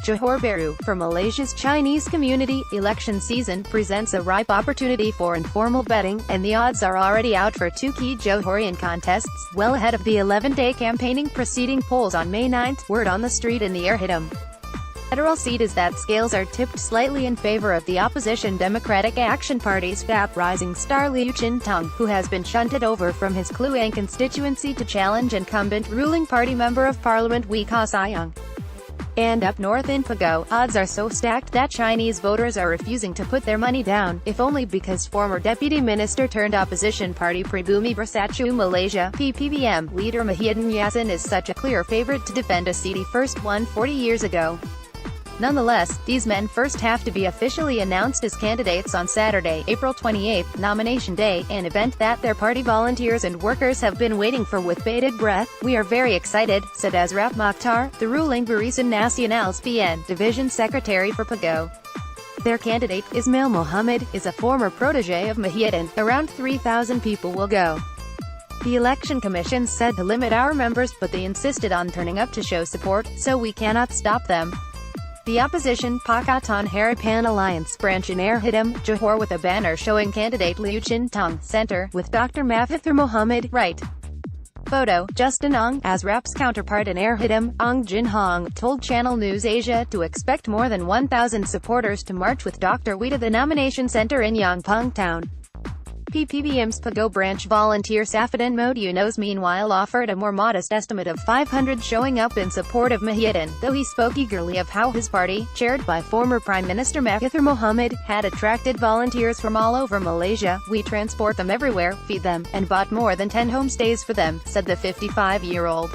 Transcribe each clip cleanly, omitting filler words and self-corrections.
Johor Bahru, for Malaysia's Chinese community, election season presents a ripe opportunity for informal betting, and the odds are already out for two key Johorean contests, well ahead of the 11-day campaigning preceding polls on May 9. Word on the street in the Ayer Hitam federal seat is that scales are tipped slightly in favor of the opposition Democratic Action Party's rising star Liew Chin Tong, who has been shunted over from his Kluang constituency to challenge incumbent ruling party Member of Parliament Wee Ka Sayong. And up north in Pago, odds are so stacked that Chinese voters are refusing to put their money down, if only because former Deputy Minister turned opposition party Pribumi Bersatu Malaysia (PPBM) leader Muhyiddin Yassin is such a clear favourite to defend a seat he first won 40 years ago. Nonetheless, these men first have to be officially announced as candidates on Saturday, April 28, Nomination Day, an event that their party volunteers and workers have been waiting for with bated breath. "We are very excited," said Azrap Mokhtar, the ruling Barisan Nasional's PN Division Secretary for Pago. Their candidate, Ismail Mohammed, is a former protege of Muhyiddin. Around 3,000 people will go. The Election Commission said to limit our members, but they insisted on turning up to show support, so we cannot stop them. The opposition Pakatan Harapan Alliance branch in Ayer Hitam, Johor, with a banner showing candidate Liew Chin Tong, center, with Dr. Mahathir Mohamad, right. Photo, Justin Ong, Azrap's counterpart in Ayer Hitam, Ong Jin Hong, told Channel News Asia to expect more than 1,000 supporters to march with Dr. Wee to the nomination center in Yongpung Town. PPBM's Pago branch volunteer Safadin Mode Yunos meanwhile offered a more modest estimate of 500 showing up in support of Muhyiddin, though he spoke eagerly of how his party, chaired by former Prime Minister Mahathir Mohamad, had attracted volunteers from all over Malaysia. "We transport them everywhere, feed them, and bought more than 10 homestays for them," said the 55-year-old.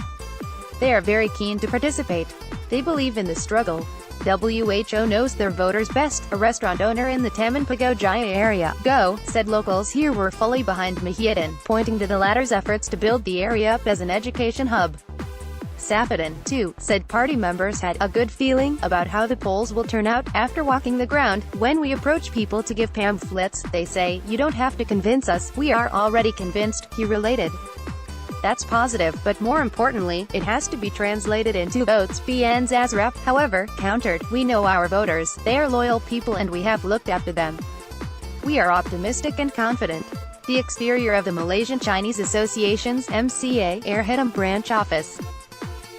"They are very keen to participate. They believe in the struggle. WHO knows their voters best," a restaurant owner in the Taman Pago Jaya area, Go, said. Locals here were fully behind Muhyiddin, pointing to the latter's efforts to build the area up as an education hub. Safadin, too, said party members had a good feeling about how the polls will turn out. "After walking the ground, when we approach people to give pamphlets, they say, 'You don't have to convince us, we are already convinced,'" he related. "That's positive, but more importantly, it has to be translated into votes," PN's Azrap, however, countered. "We know our voters, they are loyal people and we have looked after them. We are optimistic and confident." The exterior of the Malaysian Chinese Association's MCA Ayer Hitam branch office.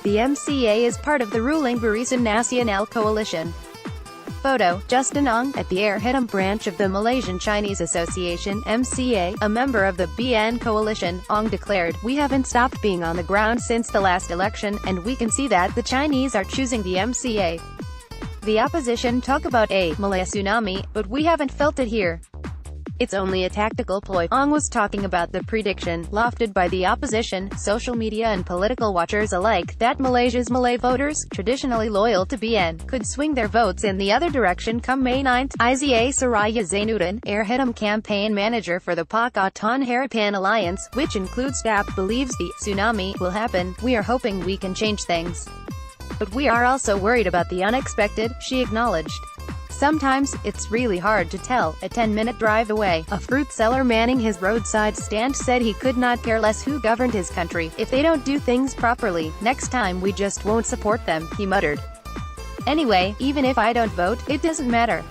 The MCA is part of the ruling Barisan Nasional coalition. Photo, Justin Ong, at the Ayer Hitam branch of the Malaysian Chinese Association, MCA, a member of the BN coalition. Ong declared, "We haven't stopped being on the ground since the last election, and we can see that the Chinese are choosing the MCA. The opposition talk about a Malaya tsunami, but we haven't felt it here. It's only a tactical ploy." Ong was talking about the prediction, lofted by the opposition, social media and political watchers alike, that Malaysia's Malay voters, traditionally loyal to BN, could swing their votes in the other direction come May 9. Iza Saraya Zainuddin, Ayer Hitam campaign manager for the Pakatan Harapan Alliance, which includes DAP, believes the tsunami will happen. "We are hoping we can change things. But we are also worried about the unexpected," she acknowledged. "Sometimes, it's really hard to tell." A 10-minute drive away, a fruit seller manning his roadside stand said he could not care less who governed his country. "If they don't do things properly, next time we just won't support them," he muttered. "Anyway, even if I don't vote, it doesn't matter.